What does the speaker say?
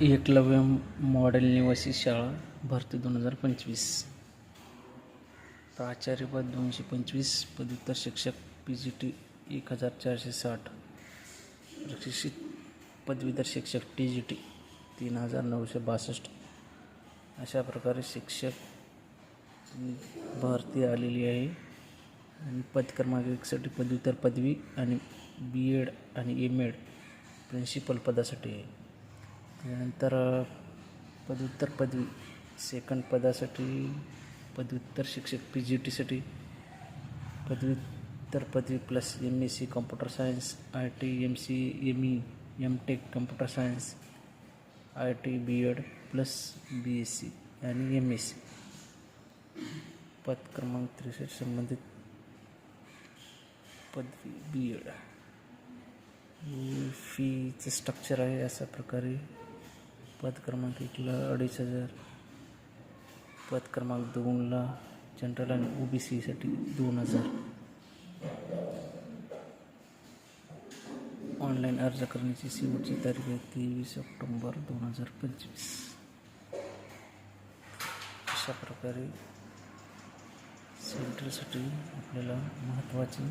Eklavya model निवासी शाळा भरती 2025. प्राचार्यपद 225, पदव्युत्तर शिक्षक PGT 1460, प्रशिक्षित पदवीधर शिक्षक TGT 3962. अशा प्रकारे शिक्षक भरती आलेली आहे. आणि पद क्रमांक 1साठी पदव्युत्तर पदवी आणि BEd आणि MEd प्रिन्सिपल पदासाठी आहे. त्यानंतर पदव्युत्तर पदवी सेकंड पदासाठी पदव्युत्तर शिक्षक PGTसाठी पदव्युत्तर पदवी plus MSc computer science, IT, MCA, ME, MTech computer science, IT, BEd plus BSc आणि MSc. पद क्रमांक 63 संबंधित पदवी BEd. फीचं स्ट्रक्चर आहे अशा प्रकारे. पद क्रमांक 1ला 2,500, पद क्रमांक 2ला जनरल आणि OBCसाठी 2,000. ऑनलाईन अर्ज करण्याची शेवटची तारीख आहे 23 ऑक्टोबर 2025. अशा प्रकारे सेंट्रलसाठी आपल्याला महत्त्वाची